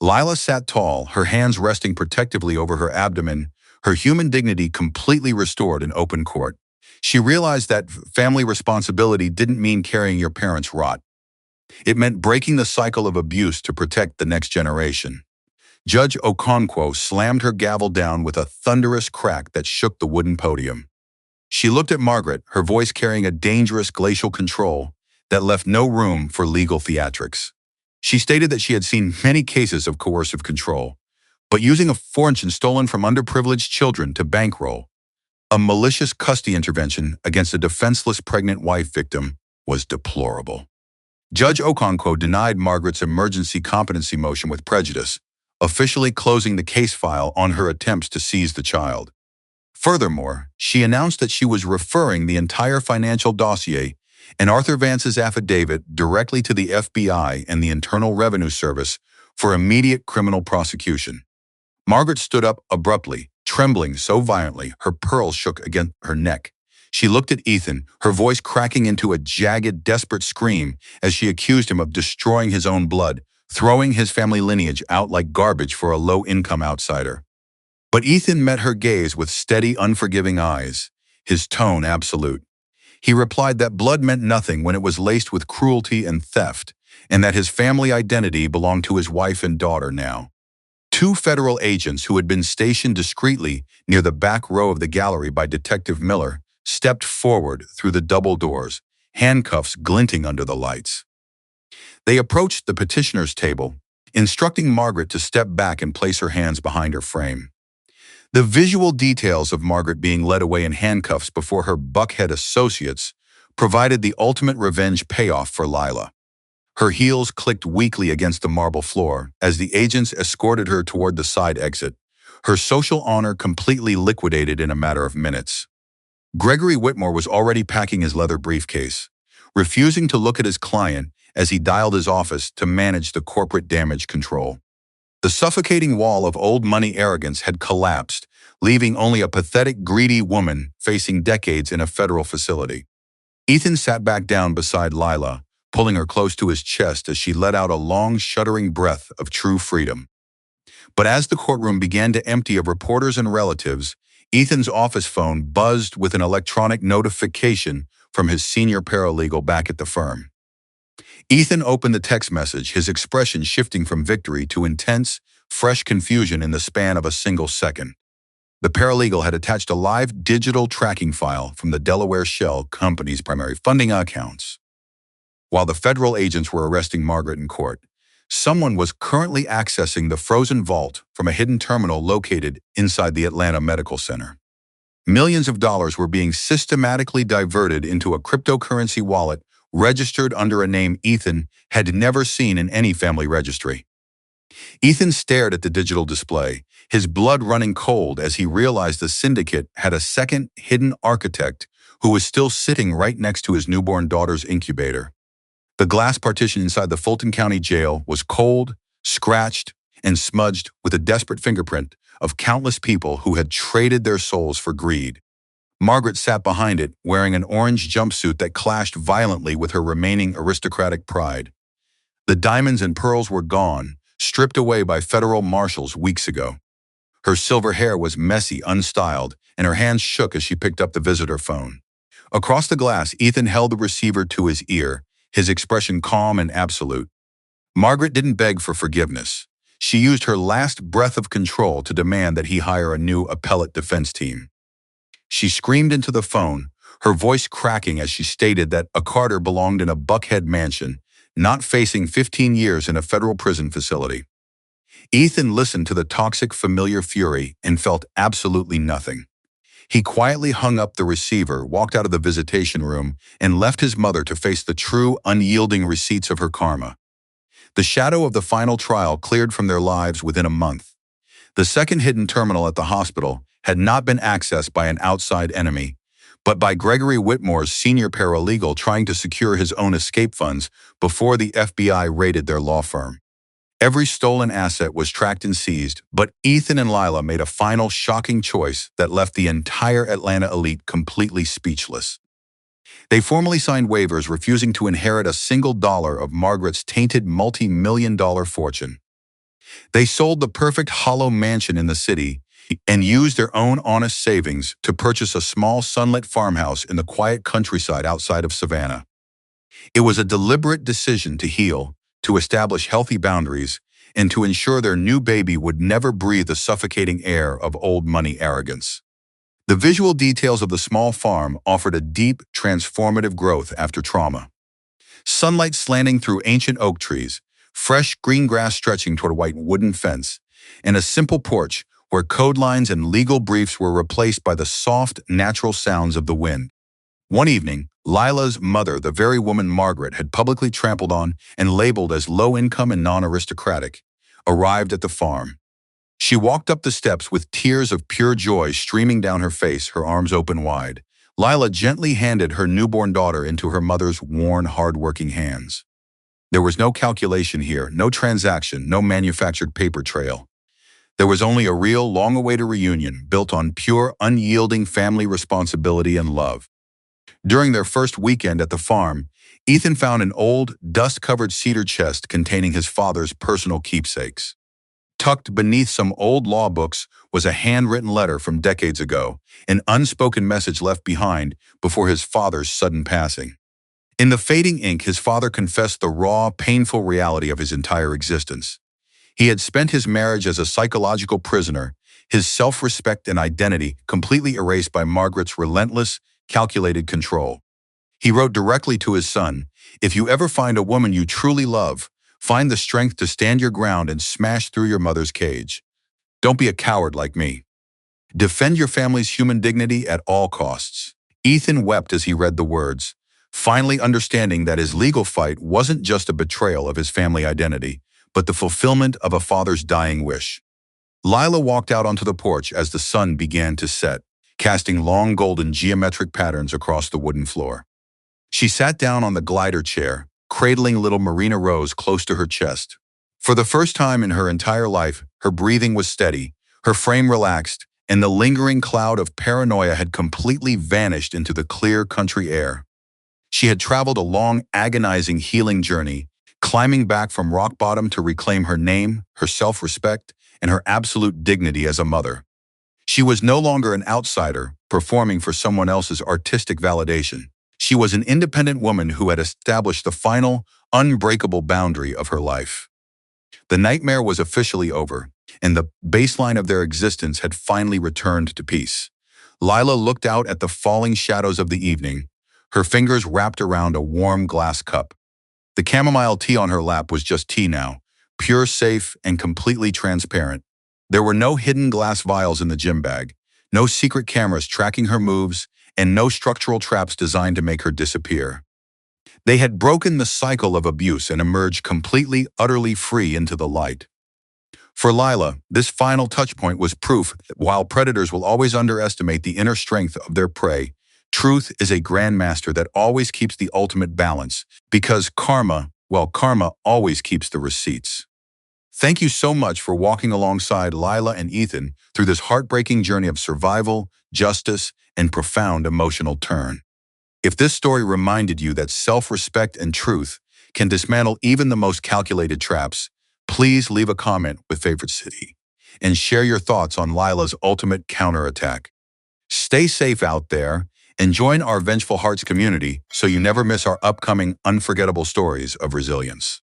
Lila sat tall, her hands resting protectively over her abdomen, her human dignity completely restored in open court. She realized that family responsibility didn't mean carrying your parents' rot. It meant breaking the cycle of abuse to protect the next generation. Judge Okonquo slammed her gavel down with a thunderous crack that shook the wooden podium. She looked at Margaret, her voice carrying a dangerous glacial control that left no room for legal theatrics. She stated that she had seen many cases of coercive control, but using a fortune stolen from underprivileged children to bankroll a malicious custody intervention against a defenseless pregnant wife victim was deplorable. Judge Okonquo denied Margaret's emergency competency motion with prejudice, officially closing the case file on her attempts to seize the child. Furthermore, she announced that she was referring the entire financial dossier and Arthur Vance's affidavit directly to the FBI and the Internal Revenue Service for immediate criminal prosecution. Margaret stood up abruptly, trembling so violently her pearls shook against her neck. She looked at Ethan, her voice cracking into a jagged, desperate scream as she accused him of destroying his own blood, throwing his family lineage out like garbage for a low-income outsider. But Ethan met her gaze with steady, unforgiving eyes, his tone absolute. He replied that blood meant nothing when it was laced with cruelty and theft, and that his family identity belonged to his wife and daughter now. Two federal agents who had been stationed discreetly near the back row of the gallery by Detective Miller stepped forward through the double doors, handcuffs glinting under the lights. They approached the petitioner's table, instructing Margaret to step back and place her hands behind her frame. The visual details of Margaret being led away in handcuffs before her buckhead associates provided the ultimate revenge payoff for Lila. Her heels clicked weakly against the marble floor as the agents escorted her toward the side exit, her social honor completely liquidated in a matter of minutes. Gregory Whitmore was already packing his leather briefcase, refusing to look at his client as he dialed his office to manage the corporate damage control. The suffocating wall of old money arrogance had collapsed, leaving only a pathetic, greedy woman facing decades in a federal facility. Ethan sat back down beside Lila, pulling her close to his chest as she let out a long, shuddering breath of true freedom. But as the courtroom began to empty of reporters and relatives, Ethan's office phone buzzed with an electronic notification from his senior paralegal back at the firm. Ethan opened the text message, his expression shifting from victory to intense, fresh confusion in the span of a single second. The paralegal had attached a live digital tracking file from the Delaware Shell Company's primary funding accounts. While the federal agents were arresting Margaret in court, someone was currently accessing the frozen vault from a hidden terminal located inside the Atlanta Medical Center. Millions of dollars were being systematically diverted into a cryptocurrency wallet registered under a name Ethan had never seen in any family registry. Ethan stared at the digital display, his blood running cold as he realized the syndicate had a second hidden architect who was still sitting right next to his newborn daughter's incubator. The glass partition inside the Fulton County Jail was cold, scratched, and smudged with a desperate fingerprint of countless people who had traded their souls for greed. Margaret sat behind it, wearing an orange jumpsuit that clashed violently with her remaining aristocratic pride. The diamonds and pearls were gone, stripped away by federal marshals weeks ago. Her silver hair was messy, unstyled, and her hands shook as she picked up the visitor phone. Across the glass, Ethan held the receiver to his ear, his expression calm and absolute. Margaret didn't beg for forgiveness. She used her last breath of control to demand that he hire a new appellate defense team. She screamed into the phone, her voice cracking as she stated that a Carter belonged in a Buckhead mansion, not facing 15 years in a federal prison facility. Ethan listened to the toxic familiar fury and felt absolutely nothing. He quietly hung up the receiver, walked out of the visitation room, and left his mother to face the true, unyielding receipts of her karma. The shadow of the final trial cleared from their lives within a month. The second hidden terminal at the hospital had not been accessed by an outside enemy, but by Gregory Whitmore's senior paralegal trying to secure his own escape funds before the FBI raided their law firm. Every stolen asset was tracked and seized, but Ethan and Lila made a final shocking choice that left the entire Atlanta elite completely speechless. They formally signed waivers refusing to inherit a single dollar of Margaret's tainted multi-million-dollar fortune. They sold the perfect hollow mansion in the city and used their own honest savings to purchase a small sunlit farmhouse in the quiet countryside outside of Savannah. It was a deliberate decision to heal, to establish healthy boundaries, and to ensure their new baby would never breathe the suffocating air of old money arrogance. The visual details of the small farm offered a deep, transformative growth after trauma. Sunlight slanting through ancient oak trees, fresh green grass stretching toward a white wooden fence, and a simple porch where code lines and legal briefs were replaced by the soft, natural sounds of the wind. One evening, Lila's mother, the very woman Margaret had publicly trampled on and labeled as low-income and non-aristocratic, arrived at the farm. She walked up the steps with tears of pure joy streaming down her face, her arms open wide. Lila gently handed her newborn daughter into her mother's worn, hard-working hands. There was no calculation here, no transaction, no manufactured paper trail. There was only a real, long-awaited reunion built on pure, unyielding family responsibility and love. During their first weekend at the farm, Ethan found an old, dust-covered cedar chest containing his father's personal keepsakes. Tucked beneath some old law books was a handwritten letter from decades ago, an unspoken message left behind before his father's sudden passing. In the fading ink, his father confessed the raw, painful reality of his entire existence. He had spent his marriage as a psychological prisoner, his self-respect and identity completely erased by Margaret's relentless, calculated control. He wrote directly to his son, "If you ever find a woman you truly love, find the strength to stand your ground and smash through your mother's cage. Don't be a coward like me. Defend your family's human dignity at all costs." Ethan wept as he read the words, finally understanding that his legal fight wasn't just a betrayal of his family identity, but the fulfillment of a father's dying wish. Lila walked out onto the porch as the sun began to set, casting long golden geometric patterns across the wooden floor. She sat down on the glider chair, cradling little Marina Rose close to her chest. For the first time in her entire life, her breathing was steady, her frame relaxed, and the lingering cloud of paranoia had completely vanished into the clear country air. She had traveled a long, agonizing healing journey, climbing back from rock bottom to reclaim her name, her self-respect, and her absolute dignity as a mother. She was no longer an outsider, performing for someone else's artistic validation. She was an independent woman who had established the final, unbreakable boundary of her life. The nightmare was officially over, and the baseline of their existence had finally returned to peace. Lila looked out at the falling shadows of the evening, her fingers wrapped around a warm glass cup. The chamomile tea on her lap was just tea now, pure, safe, and completely transparent. There were no hidden glass vials in the gym bag, no secret cameras tracking her moves, and no structural traps designed to make her disappear. They had broken the cycle of abuse and emerged completely, utterly free into the light. For Lila, this final touchpoint was proof that while predators will always underestimate the inner strength of their prey, truth is a grandmaster that always keeps the ultimate balance, because karma always keeps the receipts. Thank you so much for walking alongside Lila and Ethan through this heartbreaking journey of survival, justice, and profound emotional turn. If this story reminded you that self-respect and truth can dismantle even the most calculated traps, please leave a comment with favorite city and share your thoughts on Lila's ultimate counterattack. Stay safe out there and join our Vengeful Hearts community so you never miss our upcoming unforgettable stories of resilience.